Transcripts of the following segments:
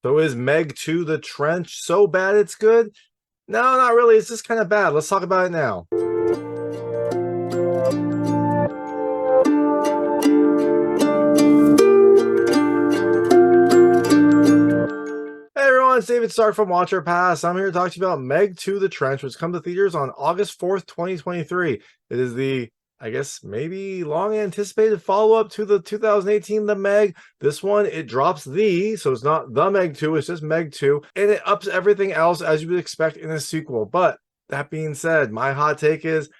So is Meg 2 The Trench so bad it's good? No, not really. It's just kind of bad. Let's talk about it now. Hey everyone, it's David Stark from Watch or Pass. I'm here to talk to you about Meg 2 The Trench, which comes to theaters on August 4th, 2023. It is the, I guess, maybe long anticipated follow-up to the 2018 The Meg. This one, it drops the, so it's not The Meg 2, it's just Meg 2, and it ups everything else as you would expect in a sequel. But that being said, my hot take is,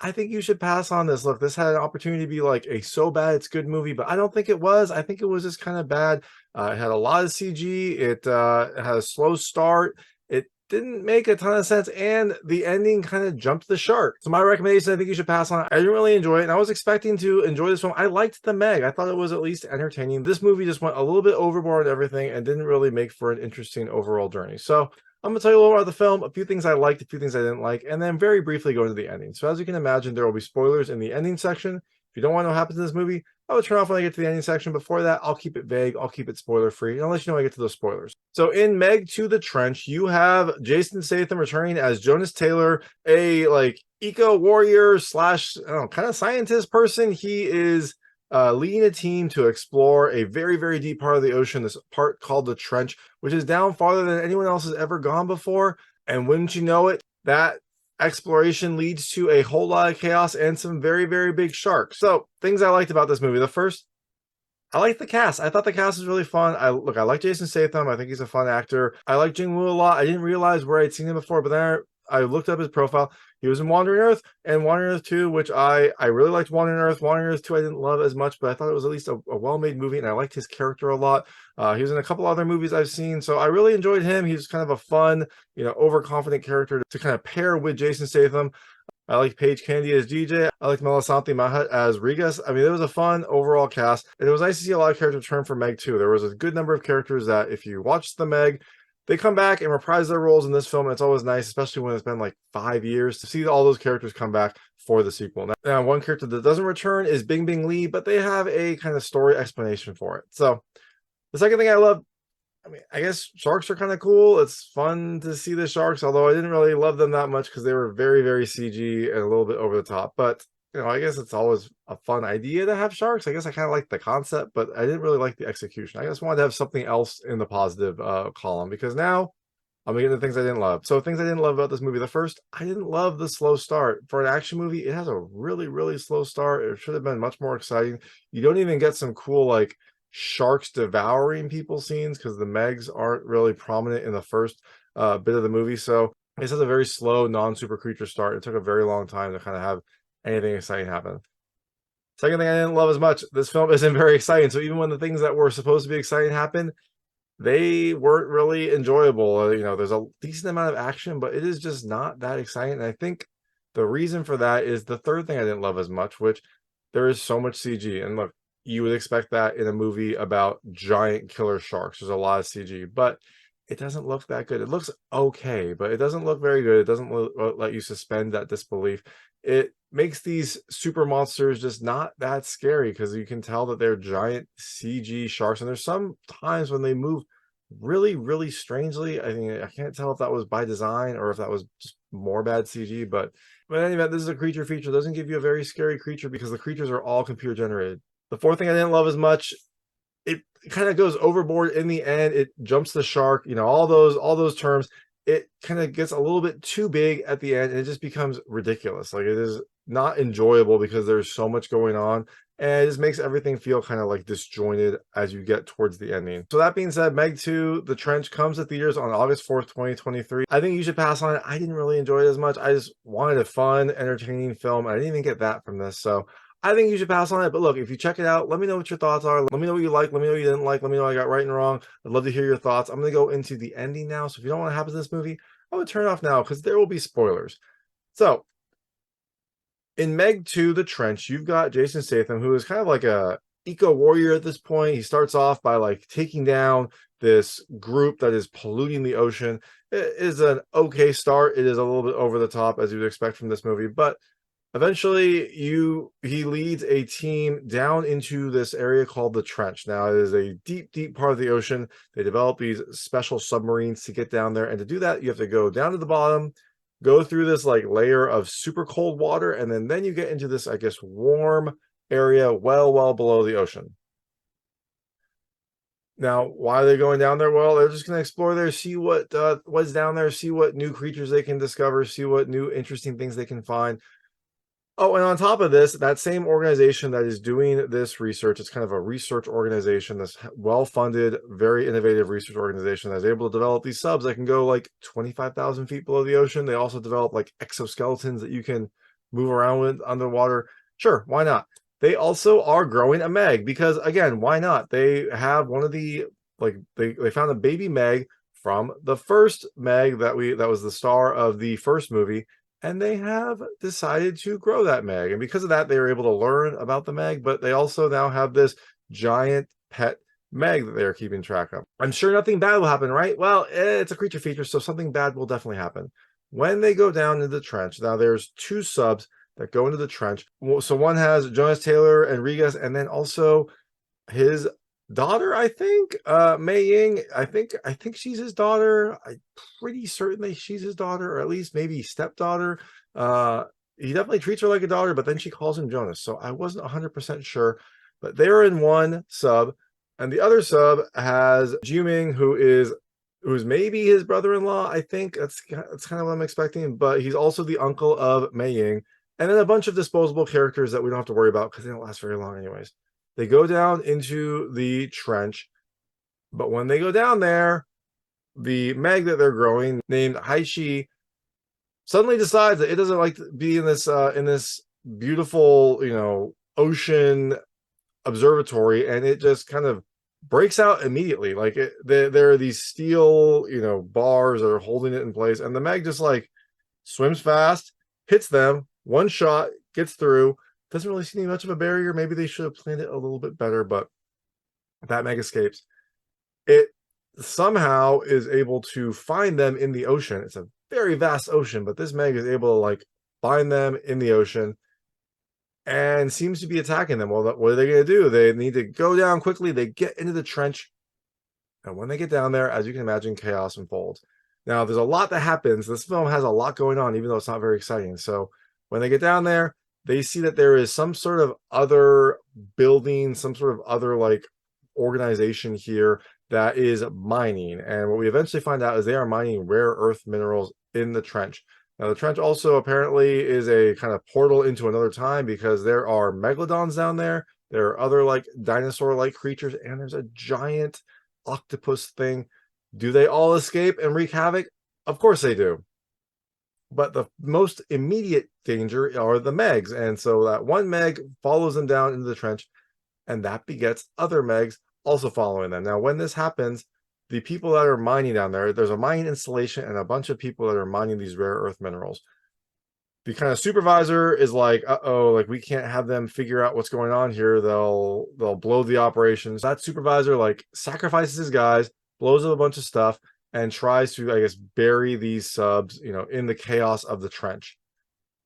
I think you should pass on this. Look, this had an opportunity to be like a so bad it's good movie, but I don't think it was. I think it was just kind of bad. It had a lot of CG. It had a slow start. It didn't make a ton of sense, and the ending kind of jumped the shark. So my recommendation, I think you should pass on it. I didn't really enjoy it, and I was expecting to enjoy this film. I liked The Meg. I thought it was at least entertaining. This movie just went a little bit overboard and everything and didn't really make for an interesting overall journey. So I'm going to tell you a little about the film, a few things I liked, a few things I didn't like, and then very briefly go into the ending. So as you can imagine, there will be spoilers in the ending section. If you don't want to know what happens in this movie, I would turn off when I get to the ending section. Before that, I'll keep it vague. I'll keep it spoiler free. I'll let you know when I get to those spoilers. So in Meg 2 The Trench, you have Jason Statham returning as Jonas Taylor, a like eco warrior slash I don't know, kind of scientist person. He is leading a team to explore a very, very deep part of the ocean, this part called the Trench, which is down farther than anyone else has ever gone before. And wouldn't you know it, that exploration leads to a whole lot of chaos and some very, very big sharks. So things I liked about this movie. The first, I like the cast. I thought the cast was really fun. I like Jason Statham. I think he's a fun actor. I like Jing a lot. I didn't realize where I'd seen him before, but then I looked up his profile. He was in Wandering Earth and Wandering Earth 2, which I really liked. Wandering Earth 2 I didn't love as much, but I thought it was at least a well-made movie, and I liked his character a lot. He was in a couple other movies I've seen, so I really enjoyed him. He was kind of a fun, overconfident character to kind of pair with Jason Statham. I like Paige Candy as DJ. I like Melissanthi Mahut as Rigas. I mean, it was a fun overall cast, and it was nice to see a lot of characters return for Meg 2. There was a good number of characters that, if you watched the Meg, they come back and reprise their roles in this film, and it's always nice, especially when it's been like 5 years, to see all those characters come back for the sequel. Now, one character that doesn't return is Bing Bing Lee, but they have a kind of story explanation for it. So the second thing I love, I guess sharks are kind of cool. It's fun to see the sharks, although I didn't really love them that much because they were very, very CG and a little bit over the top. But I guess it's always a fun idea to have sharks. I guess I kind of like the concept, but I didn't really like the execution. I just wanted to have something else in the positive column, because now I'm getting to things I didn't love. So things I didn't love about this movie. The first, I didn't love the slow start. For an action movie, it has a really, really slow start. It should have been much more exciting. You don't even get some cool, like, sharks devouring people scenes, because the Megs aren't really prominent in the first bit of the movie. So this has a very slow, non-super creature start. It took a very long time to kind of have anything exciting happen. Second thing I didn't love as much, this film isn't very exciting. So even when the things that were supposed to be exciting happen, they weren't really enjoyable. There's a decent amount of action, but it is just not that exciting. And I think the reason for that is the third thing I didn't love as much, which there is so much CG. And look, you would expect that in a movie about giant killer sharks. There's a lot of CG, but it doesn't look that good. It looks okay, but it doesn't look very good. It doesn't let you suspend that disbelief. It makes these super monsters just not that scary, because you can tell that they're giant CG sharks. And there's some times when they move really, really strangely. I mean, I can't tell if that was by design or if that was just more bad CG, but in any event, this is a creature feature. It doesn't give you a very scary creature because the creatures are all computer generated. The fourth thing I didn't love as much, it kind of goes overboard in the end. It jumps the shark, all those terms. It kind of gets a little bit too big at the end, and it just becomes ridiculous. Like, it is not enjoyable because there's so much going on, and it just makes everything feel kind of like disjointed as you get towards the ending. So that being said, Meg 2 The Trench comes to theaters on August 4th, 2023. I think you should pass on it. I didn't really enjoy it as much. I just wanted a fun, entertaining film. I didn't even get that from this. So I think you should pass on it. But look, if you check it out, let me know what your thoughts are. Let me know what you like. Let me know what you didn't like. Let me know what I got right and wrong. I'd love to hear your thoughts. I'm going to go into the ending now. So if you don't want to happen in this movie, I would turn it off now, because there will be spoilers. So in Meg 2 The Trench, you've got Jason Statham, who is kind of like a eco warrior at this point. He starts off by like taking down this group that is polluting the ocean. It is an okay start. It is a little bit over the top, as you'd expect from this movie, but Eventually, he leads a team down into this area called the Trench. Now, it is a deep, deep part of the ocean. They develop these special submarines to get down there, and to do that, you have to go down to the bottom, go through this like layer of super cold water, and then you get into this, I guess, warm area well below the ocean. Now, why are they going down there? Well, they're just going to explore there, see what's down there, see what new creatures they can discover, see what new interesting things they can find. Oh, and on top of this, that same organization that is doing this research, it's kind of a research organization, this well-funded, very innovative research organization that's able to develop these subs that can go like 25,000 feet below the ocean. They also develop like exoskeletons that you can move around with underwater. Sure, why not? They also are growing a Meg because, again, why not? They have one of the, like, they found a baby Meg from the first Meg that was the star of the first movie, and they have decided to grow that Meg. And because of that, they were able to learn about the Meg, but they also now have this giant pet Meg that they're keeping track of. I'm sure nothing bad will happen, right? Well, it's a creature feature, so something bad will definitely happen. When they go down into the trench, now there's two subs that go into the trench. So one has Jonas Taylor and Rigas, and then also his daughter, I think, Meiying. I think she's his daughter. I'm pretty certain that she's his daughter, or at least maybe stepdaughter. He definitely treats her like a daughter, but then she calls him Jonas, so I wasn't 100% sure. But they're in one sub, and the other sub has Jiuming, who's maybe his brother-in-law. I think that's kind of what I'm expecting, but he's also the uncle of Meiying, and then a bunch of disposable characters that we don't have to worry about because they don't last very long anyways. They go down into the trench, but when they go down there, the Meg that they're growing, named Haishi, suddenly decides that it doesn't like to be in this beautiful, ocean observatory, and it just kind of breaks out immediately. Like there are these steel, bars that are holding it in place, and the Meg just like swims fast, hits them, one shot, gets through. Doesn't really seem much of a barrier. Maybe they should have planned it a little bit better, but that Meg escapes. It somehow is able to find them in the ocean. It's a very vast ocean, but this Meg is able to like find them in the ocean and seems to be attacking them. Well, what are they going to do? They need to go down quickly. They get into the trench, and when they get down there, as you can imagine, chaos unfolds. Now, there's a lot that happens. This film has a lot going on, even though it's not very exciting. So when they get down there, they see that there is some sort of other building, some sort of other like organization here that is mining. And what we eventually find out is they are mining rare earth minerals in the trench. Now, the trench also apparently is a kind of portal into another time because there are megalodons down there. There are other like dinosaur-like creatures, and there's a giant octopus thing. Do they all escape and wreak havoc? Of course they do. But the most immediate danger are the Megs. And so that one Meg follows them down into the trench, and that begets other Megs also following them. Now, when this happens, the people that are mining down there, there's a mining installation and a bunch of people that are mining these rare earth minerals. The kind of supervisor is like, uh-oh, like we can't have them figure out what's going on here. They'll blow the operations. That supervisor like sacrifices his guys, blows up a bunch of stuff, and tries to, I guess, bury these subs, in the chaos of the trench.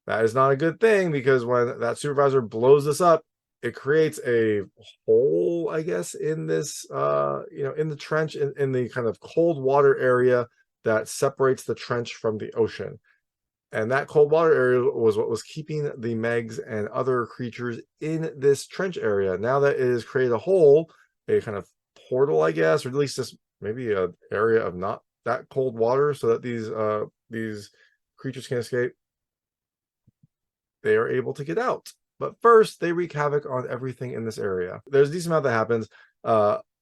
That is not a good thing because when that supervisor blows this up, it creates a hole, I guess, in this, in the trench, in the kind of cold water area that separates the trench from the ocean. And that cold water area was what was keeping the Megs and other creatures in this trench area. Now that it has created a hole, a kind of portal, I guess, or at least this maybe an area of not that cold water so that these creatures can escape, they are able to get out. But first, they wreak havoc on everything in this area. There's a decent amount that happens.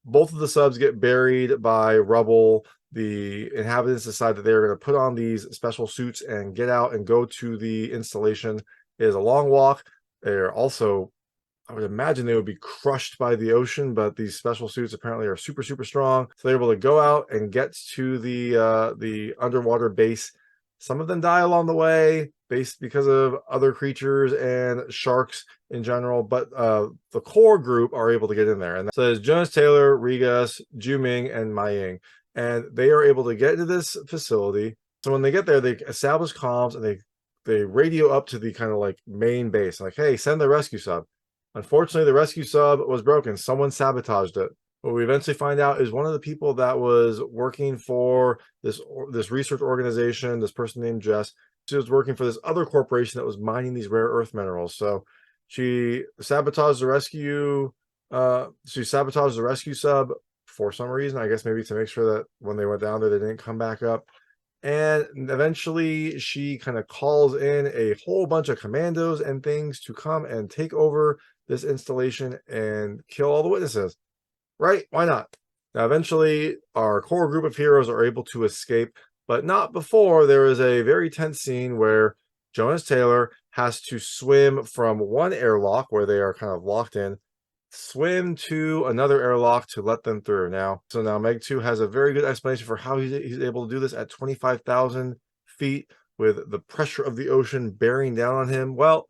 Both of the subs get buried by rubble. The inhabitants decide that they're going to put on these special suits and get out and go to the installation. It is a long walk. They're also, I would imagine they would be crushed by the ocean, but these special suits apparently are super, super strong. So they're able to go out and get to the underwater base. Some of them die along the way because of other creatures and sharks in general, but the core group are able to get in there. And so there's Jonas Taylor, Rigas, Jiuming, and Meiying. And they are able to get into this facility. So when they get there, they establish comms and they radio up to the kind of like main base, like, hey, send the rescue sub. Unfortunately, the rescue sub was broken. Someone sabotaged it. What we eventually find out is one of the people that was working for this research organization, this person named Jess, she was working for this other corporation that was mining these rare earth minerals. So she sabotaged the rescue. She sabotaged the rescue sub for some reason. I guess maybe to make sure that when they went down there, they didn't come back up. And eventually she kind of calls in a whole bunch of commandos and things to come and take over this installation and kill all the witnesses. Right? Why not? Now, eventually, our core group of heroes are able to escape, but not before there is a very tense scene where Jonas Taylor has to swim from one airlock where they are kind of locked in, swim to another airlock to let them through. Now Meg 2 has a very good explanation for how he's able to do this at 25,000 feet with the pressure of the ocean bearing down on him. Well,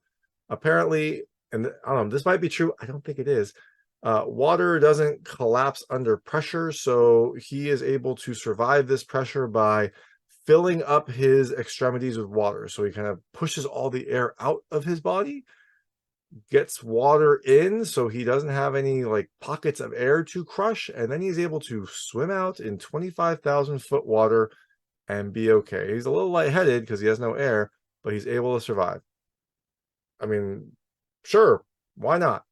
apparently, and I don't know, this might be true. I don't think it is. Water doesn't collapse under pressure, so he is able to survive this pressure by filling up his extremities with water. So he kind of pushes all the air out of his body, gets water in so he doesn't have any like pockets of air to crush, and then he's able to swim out in 25,000 foot water and be okay. He's a little lightheaded because he has no air, but he's able to survive. I mean, sure, why not?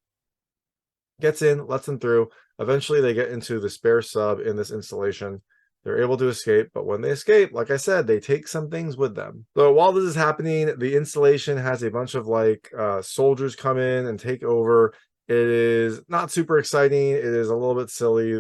Gets in, lets them through. Eventually they get into the spare sub in this installation. They're able to escape, but when they escape, like I said, they take some things with them. So while this is happening, the installation has a bunch of like soldiers come in and take over. It is not super exciting. It is a little bit silly.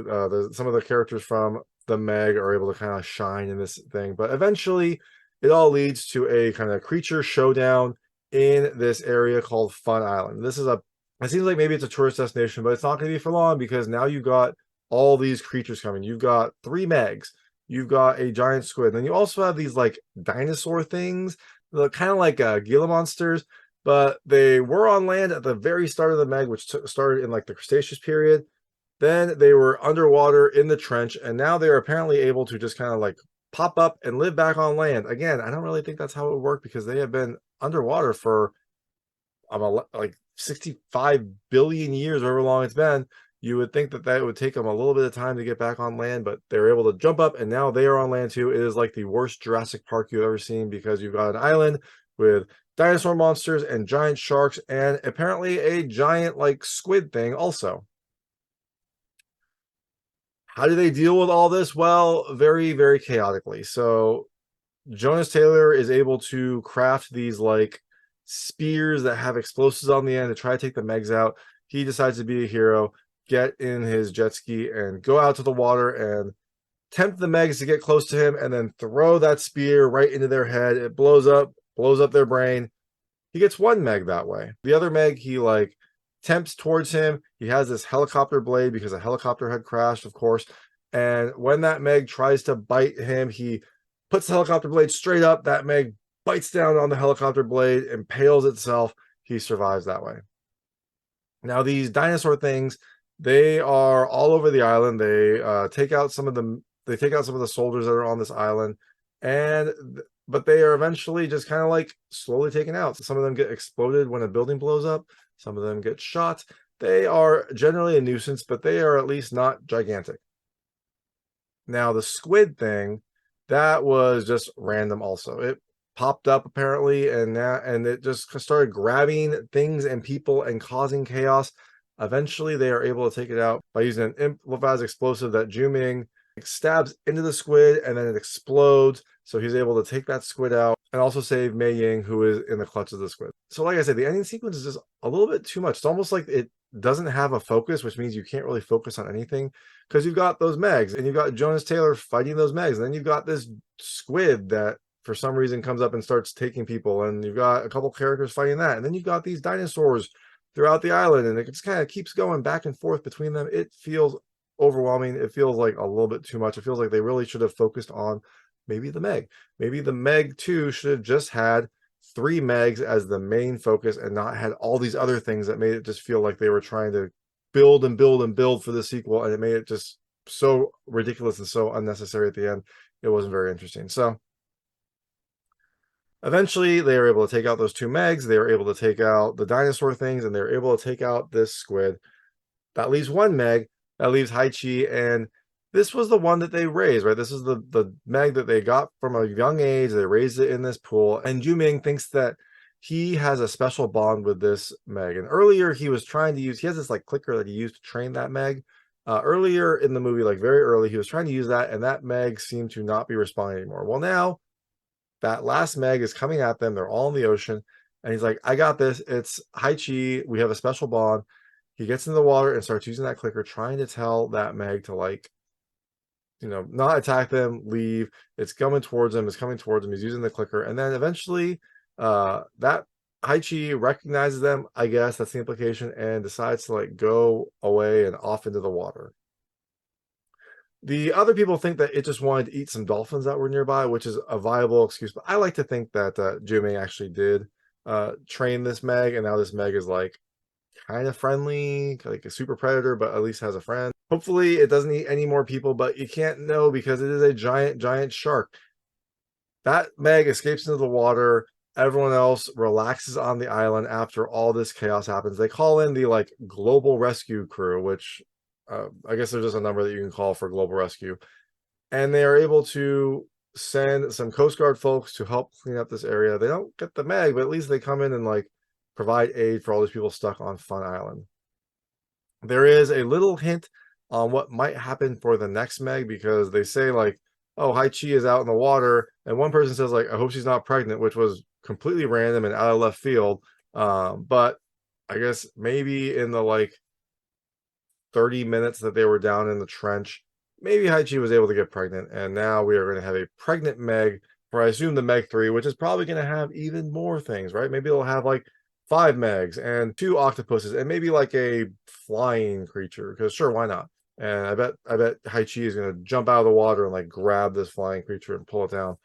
Some of the characters from the Meg are able to kind of shine in this thing, but eventually it all leads to a kind of creature showdown in this area called Fun Island. It seems like maybe it's a tourist destination, but it's not going to be for long because now you've got all these creatures coming. You've got 3 Megs. You've got a giant squid. Then you also have these like dinosaur things, kind of like Gila monsters, but they were on land at the very start of the Meg, which started in like the Cretaceous period. Then they were underwater in the trench, and now they're apparently able to just kind of like pop up and live back on land. Again, I don't really think that's how it would work because they have been underwater for like 65 billion years, however long it's been. You would think that would take them a little bit of time to get back on land, but they're able to jump up and now they are on land too. It is like the worst Jurassic Park you've ever seen because you've got an island with dinosaur monsters and giant sharks and apparently a giant like squid thing also. How do they deal with all this? Well, very, very chaotically. So Jonas Taylor is able to craft these like spears that have explosives on the end to try to take the Megs out. He decides to be a hero, get in his jet ski and go out to the water and tempt the Megs to get close to him and then throw that spear right into their head. It blows up their brain. He gets one Meg that way. The other Meg, he like tempts towards him. He has this helicopter blade because a helicopter had crashed, of course. And when that Meg tries to bite him, he puts the helicopter blade straight up. That Meg bites down on the helicopter blade, impales itself. He survives that way. Now, these dinosaur things, they are all over the island. They take out some of them. They take out some of the soldiers that are on this island, but they are eventually just kind of like slowly taken out. So some of them get exploded when a building blows up. Some of them get shot. They are generally a nuisance, but they are at least not gigantic. Now, the squid thing, that was just random also. It popped up apparently, and it just started grabbing things and people and causing chaos. Eventually, they are able to take it out by using an improvised explosive that Jiuming stabs into the squid, and then it explodes. So he's able to take that squid out and also save Meiying, who is in the clutch of the squid. So like I said, the ending sequence is just a little bit too much. It's almost like it doesn't have a focus, which means you can't really focus on anything because you've got those Megs and you've got Jonas Taylor fighting those Megs. And then you've got this squid that for some reason comes up and starts taking people. And you've got a couple characters fighting that. And then you've got these dinosaurs throughout the island. And it just kind of keeps going back and forth between them. It feels overwhelming. It feels like a little bit too much. It feels like they really should have focused on maybe the Meg. Maybe the Meg 2 should have just had 3 Megs as the main focus and not had all these other things that made it just feel like they were trying to build and build and build for the sequel, and it made it just so ridiculous and so unnecessary at the end. It wasn't very interesting. So Eventually, they are able to take out those 2 Megs. They are able to take out the dinosaur things, and they're able to take out this squid. That leaves 1 Meg. That leaves Haichi, and this was the one that they raised, right? This is the Meg that they got from a young age. They raised it in this pool, and Jiuming thinks that he has a special bond with this Meg. And earlier, he was trying to use, he has this like clicker that he used to train that Meg. Earlier in the movie, like very early, he was trying to use that, and that Meg seemed to not be responding anymore. Well, now that last Meg is coming at them. They're all in the ocean. And he's like, I got this. It's Haichi. We have a special bond. He gets in the water and starts using that clicker, trying to tell that Meg to, like, not attack them, leave. It's coming towards him. It's coming towards him. He's using the clicker. And then eventually that Haichi recognizes them, I guess that's the implication, and decides to like go away and off into the water. The other people think that it just wanted to eat some dolphins that were nearby, which is a viable excuse. But I like to think that Jiuming actually did train this Meg, and now this Meg is like kind of friendly, like a super predator, but at least has a friend. Hopefully, it doesn't eat any more people, but you can't know because it is a giant shark. That Meg escapes into the water. Everyone else relaxes on the island after all this chaos happens. They call in the like global rescue crew, which I guess there's just a number that you can call for global rescue. And they are able to send some Coast Guard folks to help clean up this area. They don't get the Meg, but at least they come in and like provide aid for all these people stuck on Fun Island. There is a little hint on what might happen for the next Meg, because they say like, oh, Haichi is out in the water. And one person says like, I hope she's not pregnant, which was completely random and out of left field. But I guess maybe in the like 30 minutes that they were down in the trench, maybe Haichi was able to get pregnant, and now we are going to have a pregnant Meg for, I assume, the Meg 3, which is probably going to have even more things, right? Maybe it'll have like 5 Megs and 2 octopuses and maybe like a flying creature, because sure, why not? And I bet Haichi is going to jump out of the water and like grab this flying creature and pull it down.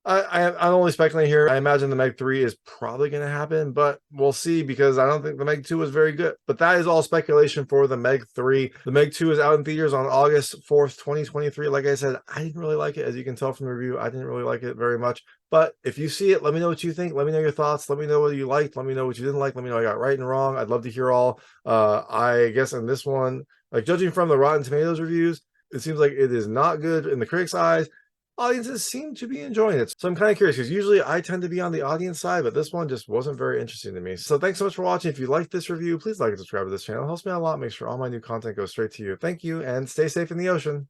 I'm only speculating here. I imagine the Meg 3 is probably going to happen, but we'll see, because I don't think the Meg 2 was very good. But that is all speculation for the Meg 3. The Meg 2 is out in theaters on August 4th, 2023. Like I said, I didn't really like it. As you can tell from the review, I didn't really like it very much. But if you see it, let me know what you think. Let me know your thoughts. Let me know what you liked. Let me know what you didn't like. Let me know I got right and wrong. I'd love to hear all. I guess in this one, like judging from the Rotten Tomatoes reviews, it seems like it is not good in the critics' eyes. Audiences seem to be enjoying it. So I'm kind of curious, because usually I tend to be on the audience side, but this one just wasn't very interesting to me. So thanks so much for watching. If you liked this review, please like and subscribe to this channel. It helps me out a lot. Make sure all my new content goes straight to you. Thank you, and stay safe in the ocean.